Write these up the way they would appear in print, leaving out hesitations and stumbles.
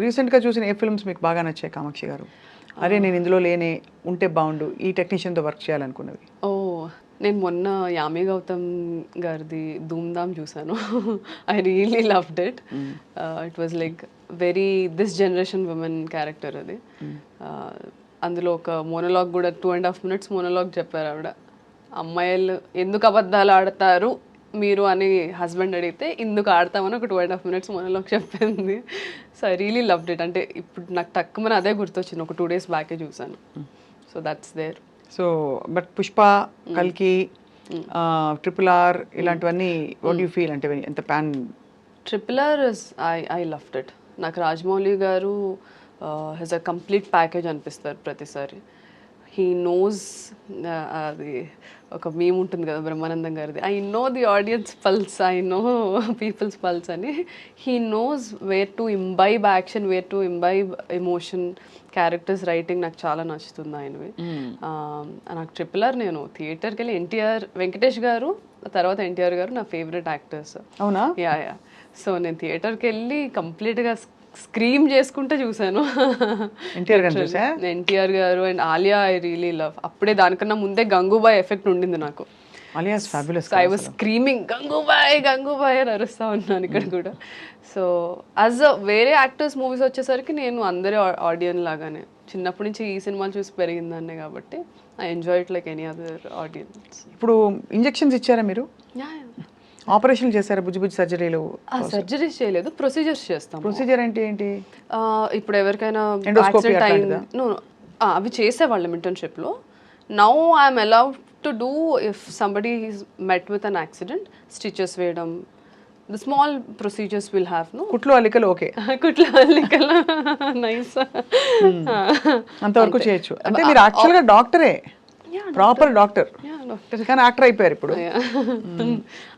రీసెంట్గా చూసిన ఏ ఫిల్మ్స్ మీకు బాగా నచ్చాయి కామాక్షి గారు? అరే నేను ఇందులో లేనే ఉంటే బాగుండు, ఈ టెక్నీషియన్తో వర్క్ చేయాలనుకున్నవి. ఓ నేను మొన్న యామి గౌతమ్ గారిది ధూమ్ధామ్ చూసాను. I really loved it. It was like very this generation women character అది. అందులో ఒక మోనోలాగ్ కూడా 2.5 minutes మోనోలాగ్ చెప్పారు ఆవిడ. అమ్మాయిలు ఎందుకు అబద్ధాలు ఆడతారు మీరు అని హస్బెండ్ అడిగితే ఇందుకు ఆడతామని ఒక 2.5 minutes మోనోలాగ్ చెప్పింది. So I really loved it. అంటే ఇప్పుడు నాకు తక్కువ అదే గుర్తొచ్చింది, ఒక 2 days బ్యాకే చూసాను. So that's there. So but Pushpa, కల్కి, RRR ఇలాంటివన్నీ వాట్ యూ ఫీల్ అంటే ఎంత pan? RRR is I loved it. నాకు రాజమౌళి గారు హెస్ అ కంప్లీట్ ప్యాకేజ్ అనిపిస్తారు ప్రతిసారి. హీ నోస్, అది ఒక మీమ్ ఉంటుంది కదా బ్రహ్మానందం గారిది, I know the audience pulse, I know people's pulse అని. He knows where to imbibe action, where to imbibe emotion. Characters writing నాకు చాలా నచ్చుతుంది ఆయనవి. నాకు RRR నేను థియేటర్కి వెళ్ళి ఎన్టీఆర్, వెంకటేష్ గారు తర్వాత ఎన్టీఆర్ గారు నా ఫేవరెట్ యాక్టర్స్. అవునా? యా. సో నేను థియేటర్కి వెళ్ళి కంప్లీట్గా స్క్రీమ్ చేసుకుంటే చూసాను. ఎన్టీఆర్ గారు and Alia I really love. అప్పుడే దానికన్నా ముందే గంగూబాయ్ ఎఫెక్ట్ ఉండింది నాకు. I was screaming Gangubai Gangubai అని అరుస్తా ఉన్నాను ఇక్కడ కూడా. సో యాజ్ అ వేరే యాక్టర్స్ మూవీస్ వచ్చేసరికి నేను అందరి ఆడియన్స్ లాగానే చిన్నప్పటి నుంచి ఈ సినిమాలు చూసి పెరిగిందాన్నే కాబట్టి I enjoy it like any other audience. ఇప్పుడు ఇంజెక్షన్స్ ఇచ్చారా మీరు? ఆపరేషన్ చేశారా? బుజ్జి సర్జరీలు? సర్జరీస్ చేయలేదు, ప్రొసీజర్స్ చేస్తాం. ప్రొసీజర్ అంటే ఏంటి? ఇప్పుడు ఎవరికైనా అవి చేసేవాళ్ళం ఇంటర్న్షిప్లో. Now I'm allowed to do if somebody is met with an accident, stitches వేయడం, the small procedures will have. No కుట్లు అల్లికలు ఓకే, కుట్లు అల్లికలు నైస్, అంతవరకు చేయొచ్చు. అంటే మీరు యాక్చువల్గా డాక్టరే, ప్రాపర్ డాక్టర్, కానీ యాక్టర్ అయిపోయారు ఇప్పుడు.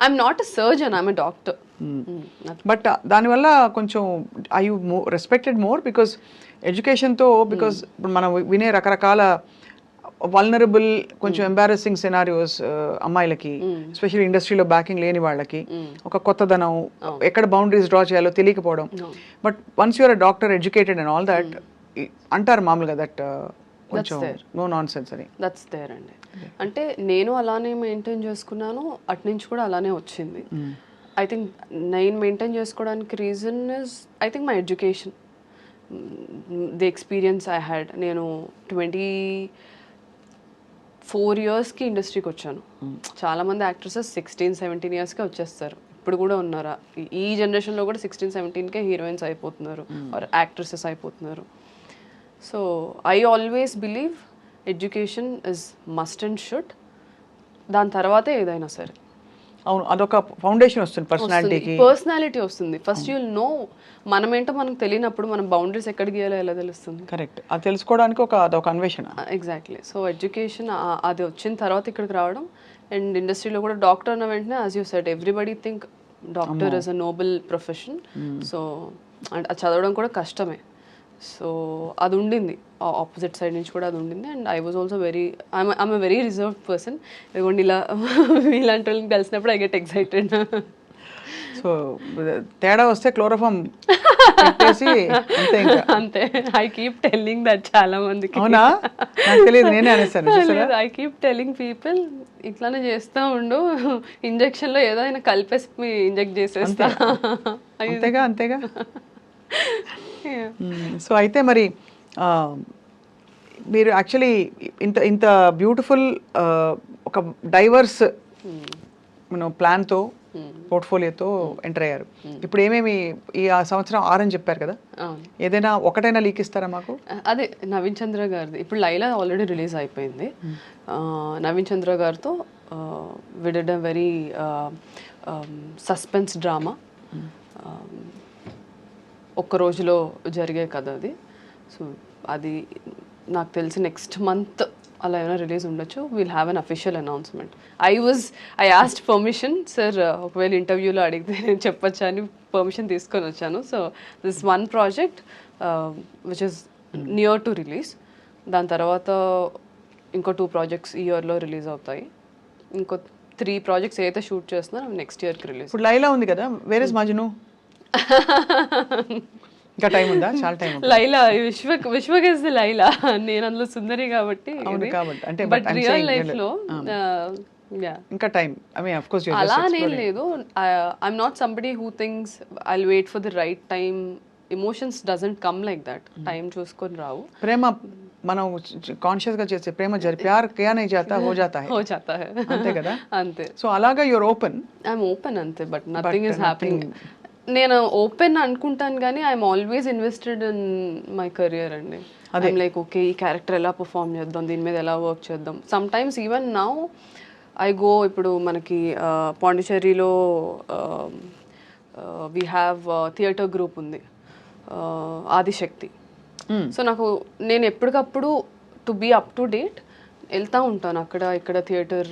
I'm not a surgeon, I'm a doctor. But దానివల్ల కొంచెం I you respected more because ఎడ్యుకేషన్తో, బికాస్ ఇప్పుడు మనం వినే రకరకాల వల్నరబుల్ కొంచెం ఎంబారసింగ్ సినారియోస్ అమ్మాయిలకి, ఎస్పెషల్లీ ఇండస్ట్రీలో బ్యాకింగ్ లేని వాళ్ళకి, ఒక కొత్తదనం, ఎక్కడ బౌండరీస్ డ్రా చేయాలో తెలియకపోవడం. But once you're a doctor, educated and all that, అంటారు మామూలుగా దట్ కొంచెం నో నాన్ సెన్స్ అని. దట్స్ దేర్ అండి. అంటే నేను అలానే మెయింటైన్ చేసుకున్నాను, అటు నుంచి కూడా అలానే వచ్చింది. ఐ థింక్ నేను మెయింటైన్ చేసుకోవడానికి reason is I think my education, the experience I had. నేను 24 yearsకి ఇండస్ట్రీకి వచ్చాను. చాలామంది యాక్ట్రెసెస్ 16-17 yearsకే వచ్చేస్తారు. ఇప్పుడు కూడా ఉన్నారా ఈ జనరేషన్లో కూడా 16-17కే హీరోయిన్స్ అయిపోతున్నారు ఆర్ యాక్ట్రెసెస్ అయిపోతున్నారు. So I always believe education is must and should. దాని తర్వాతే ఏదైనా సరే. అవును, అదొక ఫౌండేషన్ వస్తుంది పర్సనాలిటీ వస్తుంది. ఫస్ట్ యూల్ నో మనమేంటో మనకు తెలియనప్పుడు మనం బౌండరీస్ ఎక్కడ గీయాలో ఎలా తెలుస్తుంది? కరెక్ట్, అది తెలుసుకోవడానికి అదొక అన్వేషణ. ఎగ్జాక్ట్లీ. సో ఎడ్యుకేషన్ అది వచ్చిన తర్వాత ఇక్కడికి రావడం. అండ్ ఇండస్ట్రీలో కూడా డాక్టర్ అన్న వెంటనే as you said everybody think doctor is a Nobel profession. So and అది చదవడం కూడా కష్టమే. సో అది ఉండింది, ఆపోజిట్ సైడ్ నుంచి కూడా అది ఉండింది. And I was also I'm very reserved person. ఇదిగోండి ఇలా ఇలాంటి వాళ్ళని కలిసినప్పుడు ఐ గెట్ ఎక్సైటెడ్. సో తేడా వస్తే క్లోరోఫామ్ అంతే. ఐ కీప్ టెల్లింగ్ దట్ చాలా మందికి. అవునా? నాకు తెలియదు, నేనే అనేసాను. ఐ కీప్ టెల్లింగ్ పీపుల్ ఇట్లానే చేస్తూ ఉండు, ఇంజెక్షన్లో ఏదో అయినా కలిపేసి ఇంజెక్ట్ చేసేస్తా. అంతేగా. సో అయితే మరి మీరు యాక్చువల్లీ ఇంత బ్యూటిఫుల్ ఒక డైవర్స్ ప్లాన్తో, పోర్ట్ఫోలియోతో ఎంటర్ అయ్యారు. ఇప్పుడు ఏమేమి ఈ సంవత్సరం 6 అని చెప్పారు కదా, ఏదైనా ఒకటైనా లీక్ ఇస్తారా మాకు? అదే నవీన్ చంద్ర గారిది. ఇప్పుడు లైలా ఆల్రెడీ రిలీజ్ అయిపోయింది. నవీన్ చంద్ర గారితో we did a very suspense drama. ఒక్క రోజులో జరిగే కథ అది. సో అది నాకు తెలిసి నెక్స్ట్ మంత్ అలా ఏమైనా రిలీజ్ ఉండొచ్చు. Will have an official announcement. I asked permission, sir ఒకవేళ ఇంటర్వ్యూలో అడిగితే నేను చెప్పొచ్చా అని పర్మిషన్ తీసుకొని వచ్చాను. So this one project which is near to release. దాని తర్వాత ఇంకో 2 projects ఈ ఇయర్లో రిలీజ్ అవుతాయి. ఇంకో 3 projects ఏదైతే షూట్ చేస్తున్నారో నెక్స్ట్ ఇయర్కి రిలీజ్. ఇప్పుడు లైలా ఉంది కదా, వేర్ ఇస్ మజ్ను? ఇంకా టైం ఉందా? చాలా టైం ఉంది. లైలా విశ్వకేసి లైలా, నేను అందులో సుందరి కాబట్టి. అవును కాబట్టి అంటే బట్ రియల్ లైఫ్ లో ఇంకా time, I mean of course అలా నేను లేదు. I'm not somebody who things I wait for the right time. Emotions doesn't come like that. Time చూసుకొని రావు. ప్రేమ మనం కాన్షియస్ గా చేసే ప్రేమ ప్యార్ క్యా నహీ జాతా హో జాతా హై, అంతే కదా? అంతే. సో అలాగా యూర్ ఓపెన్. ఐఎమ్ ఓపెన్ అంతే, బట్ నథింగ్ ఈస్ హ్యాపెనింగ్. నేను ఓపెన్ అనుకుంటాను కానీ I'm always invested in my career అండి. ఐఎమ్ లైక్ ఓకే, ఈ క్యారెక్టర్ ఎలా పర్ఫామ్ చేద్దాం, దీని మీద ఎలా వర్క్ చేద్దాం. Sometimes even now I go, ఇప్పుడు మనకి పాండిచేరిలో వీ హ్యావ్ థియేటర్ గ్రూప్ ఉంది, ఆదిశక్తి. సో నాకు నేను ఎప్పటికప్పుడు to be up to date వెళ్తూ ఉంటాను అక్కడ ఇక్కడ థియేటర్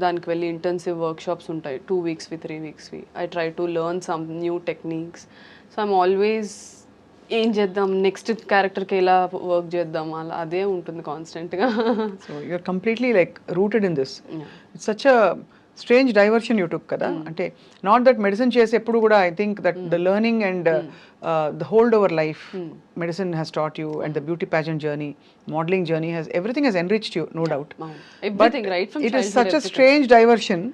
దానికి వెళ్ళి ఇంటెన్సివ్ వర్క్షాప్స్ ఉంటాయి 2 weeksవి 3 weeksవి. I try to learn some new techniques. So I'm always ఏం చేద్దాం, నెక్స్ట్ క్యారెక్టర్కి ఎలా వర్క్ చేద్దాం, అలా అదే ఉంటుంది కాన్స్టెంట్గా. So you're completely like rooted in this. It's such a strange diversion you took కదా. అంటే నాట్ దట్ మెడిసిన్ చేసి ఎప్పుడు కూడా I think that the learning and the hold over life medicine has taught you and the beauty pageant journey, modelling journey has everything has enriched you, no doubt. But it is such a strange diversion.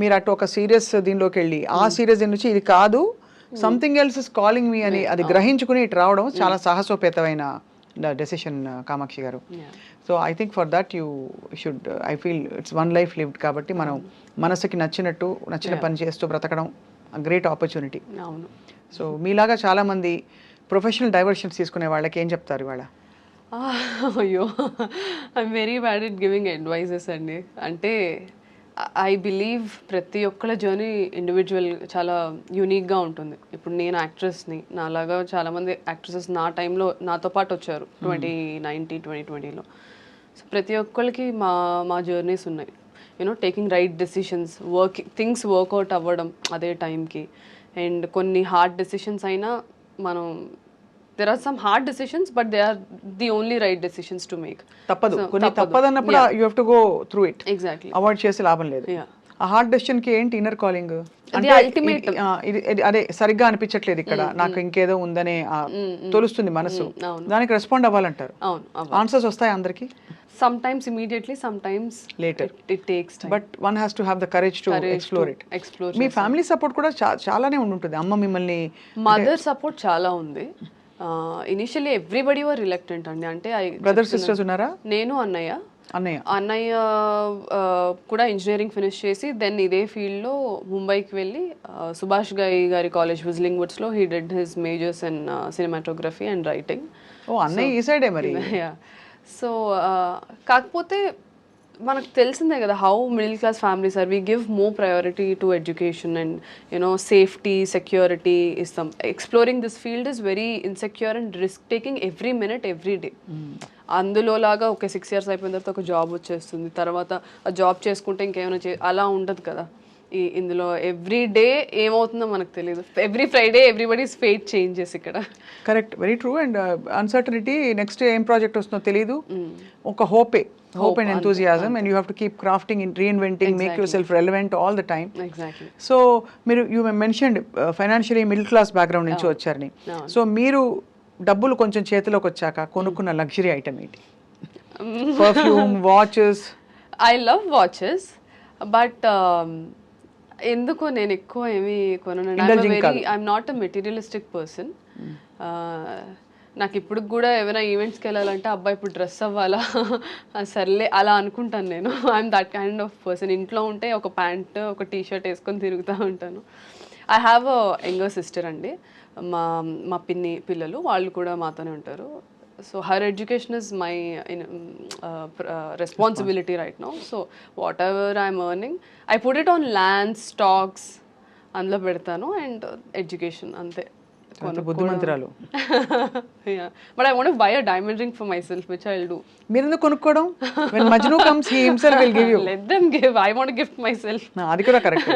మీరు అటు ఒక serious దీనిలోకి వెళ్ళి ఆ serious దీని నుంచి ఇది కాదు, సంథింగ్ ఎల్స్ ఇస్ కాలింగ్ మీ అని అది గ్రహించుకుని ఇటు రావడం చాలా సాహసోపేతమైన డెసిషన్ కామాక్షి గారు. So I think for that you should, I feel it's one life lived కాబట్టి మనం మనసుకి నచ్చిన పని చేస్తూ బ్రతకడం గ్రేట్ ఆపర్చునిటీ. సో మీలాగా చాలామంది ప్రొఫెషనల్ డైవర్షన్స్ తీసుకునే వాళ్ళకి ఏం చెప్తారు ఇవాళ? అయ్యో, I'm very bad at giving advices అండి. అంటే ఐ బిలీవ్ ప్రతి ఒక్కళ్ళ జర్నీ ఇండివిజువల్ చాలా యూనిక్గా ఉంటుంది. ఇప్పుడు నేను యాక్ట్రెస్ని, నాలాగా చాలామంది యాక్ట్రెసెస్ నా టైంలో నాతో పాటు వచ్చారు 2019, 2020లో. సో ప్రతి ఒక్కరికి మా జర్నీస్ ఉన్నాయి. You know taking right decisions, things work out అవ్వడం అదే టైంకి. అండ్ కొన్ని హార్డ్ డెసిషన్స్ అయినా మనం, there are some hard decisions but they are the only right decisions to make. తప్పదు, కొన్ని తప్పదన్నప్పుడు you have to go through it. Exactly. Avoid చేసి లాభం లేదు. ఆ హార్డ్ డెసిషన్ కి ఏంటి ఇన్నర్ కాలింగ్ అంటే అదే సరిగ్గా అనిపించట్లేదు ఇక్కడ, నాకు ఇంకేదో ఉందనే తోలుస్తుంది మనసు, దానికి రెస్పాండ్ అవ్వాలంటారు. ఆన్సర్స్ వస్తాయి అందరికి, sometimes immediately, sometimes later. It takes time, but one has to have the courage to explore it. Me family support కూడా చాలానే ఉంటుంది. అమ్మ మిమ్మల్ని, మదర్ సపోర్ట్ చాలా ఉంది. ఇనిషియల్లీ ఎవ్రీబడి వర్ రిలక్టెంట్ అండి. అంటే బ్రదర్ సిస్టర్స్ ఉన్నారా? నేను అన్నయ్య కూడా ఇంజనీరింగ్ ఫినిష్ చేసి దెన్ ఇదే ఫీల్డ్లో ముంబైకి వెళ్ళి సుభాష్ గారి కాలేజ్ విజిలింగ్ వుడ్స్లో he did his majors in cinematography and writing. ఓ అన్నయ్య ఈ సైడే మరి. సో కాకపోతే మనకు తెలిసిందే కదా how middle class families are. We give more priority to education and you know safety, security ఇస్తాం. Exploring this field is very insecure and risk taking every minute every day. అందులో లాగా ఒక 6 years అయిపోయిన తర్వాత ఒక జాబ్ వచ్చేస్తుంది, తర్వాత ఆ జాబ్ చేసుకుంటే ఇంకేమైనా అలా ఉండదు కదా. ఇందులో ఎవ్రీ డే ఏమవుతుందో మనకు తెలియదు. Every Friday everybody's fate changes ఇక్కడ. Correct, very true. And uncertainty, next ఏం ప్రాజెక్ట్ వస్తుందో తెలియదు. ఒక hope and enthusiasm, and you have to keep crafting and reinventing, make yourself relevant all the time. Exactly. So you mentioned financially middle class background నుంచి వచ్చారని. So మీరు డబ్బులు కొంచెం చేతిలోకి వచ్చాక కొనుక్కున్న లగ్జరీ ఐటమ్ ఏంటి? Perfume, watches? I love watches, but ఎందుకో నేను ఎక్కువ ఏమి కొనను. I'm not a materialistic person. నాకు ఇప్పుడు కూడా ఏమైనా ఈవెంట్స్కి వెళ్ళాలంటే అబ్బాయి ఇప్పుడు డ్రెస్ అవ్వాలా, సర్లే అలా అనుకుంటాను నేను. I'm that kind of person. ఇంట్లో ఉంటే ఒక ప్యాంట్, ఒక టీషర్ట్ వేసుకొని తిరుగుతూ ఉంటాను. I have a younger sister అండి. మా పిన్ని పిల్లలు వాళ్ళు కూడా మాతోనే ఉంటారు. So her education is my responsibility right now. So what ever I'm earning I put it on land, stocks అందులో పెడతాను, అండ్ ఎడ్యుకేషన్ అంతే. బుద్ధిమంతురాలు. But I want to buy a diamond ring for myself, which I'll do. మీరు ఎందుకు కొనుక్కోవడం? When Majnu comes, he himself will give you. Let them give. I want to gift myself. అది కూడా correct.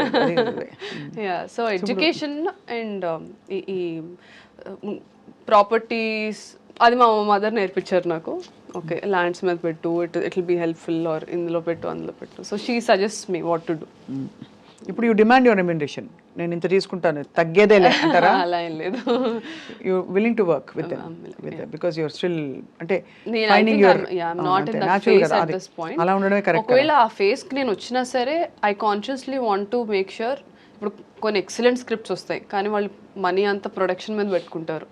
Yeah, so education and ఈ properties అది మా mother నేర్పించారు నాకు. ఓకే, ల్యాండ్స్ మీద పెట్టు, it will be helpful, or ఇందులో పెట్టు, అందులో పెట్టు. So she suggest me what to do. ఇప్పుడు యూ డిమాండ్ యువర్ రెమ్యునరేషన్. నేను ఇంత తీసుకుంటాను తగ్గేదేలే అంటారా? అలా ఏం లేదు. You willing to work with because you're still అంటే ఫైండింగ్ యువర్ అలా ఉండడమే కరెక్ట్. ఒకవేళ ఆ ఫేస్ కి నేను వచ్చినా సరే I consciously want to make sure. ఇప్పుడు కొన్ని ఎక్సలెంట్ స్క్రిప్ట్స్ వస్తాయి కానీ వాళ్ళు మనీ అంతా ప్రొడక్షన్ మీద పెట్టుకుంటారు,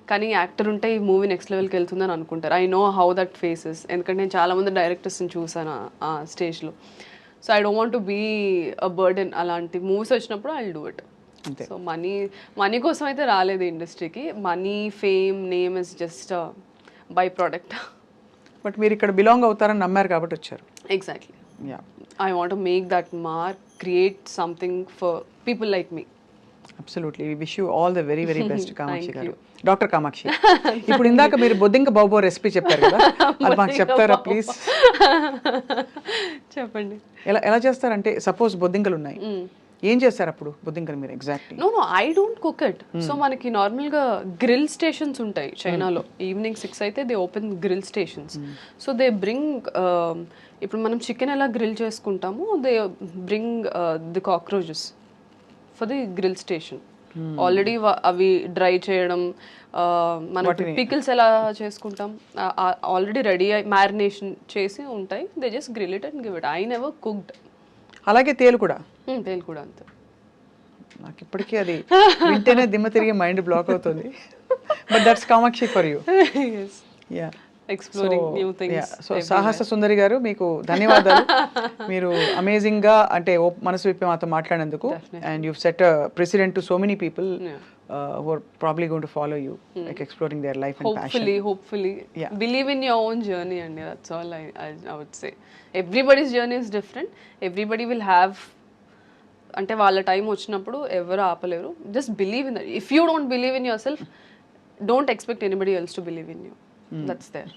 కానీ యాక్టర్ ఉంటే ఈ మూవీ నెక్స్ట్ లెవెల్కి వెళ్తుందని అనుకుంటారు. I know how that faces, ఎందుకంటే నేను చాలామంది డైరెక్టర్స్ని చూసాను ఆ స్టేజ్లో. So I don't want to be a burden. అలాంటి మూవీస్ వచ్చినప్పుడు I do it. So money కోసం అయితే రాలేదు ఇండస్ట్రీకి. Money, fame, name is just by product. But మీరు ఇక్కడ బిలాంగ్ అవుతారని నమ్మారు కాబట్టి వచ్చారు. Exactly. I want to make that mark, create something for people like me. Absolutely. We wish you all the very very best Kamakshi గారు. Doctor Kamakshi, ఇప్పుడు ఇందాక మీరు బొద్దింక బాబో రెసిపీ చెప్పారు కదా, అది మాకు చెప్తారా ప్లీజ్? చెప్పండి. ఎలా చేస్తారంటే సపోజ్ బొద్దింకలు ఉన్నాయి, ఏం చేస్తారు అప్పుడు బొద్దింకలు మీరు exactly? No I don't cook it. So మనకి నార్మల్గా గ్రిల్ స్టేషన్స్ ఉంటాయి చైనాలో. ఈవినింగ్ 6 అయితే they open grill stations. So they bring, ఇప్పుడు మనం చికెన్ ఎలా గ్రిల్ చేసుకుంటామో they bring the cockroaches for the grill station. Already అవి డ్రై చేయడం, మనం పికిల్స్ ఎలా చేసుకుంటాం ఆల్రెడీ రెడీ అయి మ్యారినేషన్ చేసి ఉంటాయి. They just grill it and give it. I never cooked. అలాగే తేలు కూడా అంతే. నాకు ఇప్పటికీ అది వింటేనే దిమ్మ తిరిగి మైండ్ బ్లాక్ అవుతుంది. But that's Kamakshi for you. Yeah, exploring new things. So సాహస సుందరి గారు, మీకు ధన్యవాదాలు. మీరు అమేజింగ్ గా అంటే మనసు విప్పి మాతో మాట్లాడినందుకు. And you set president to so many people who are probably going to follow you, like exploring their life and passion. Hopefully. Yeah. Believe in your own journey, and that's all I would say. Everybody's journey is different. Everybody will have, అంటే వాళ్ళ time వచ్చినప్పుడు ఎవరు ఆపలేరు. Just believe in that. If you don't believe in yourself, don't expect anybody else to believe in you. That's there.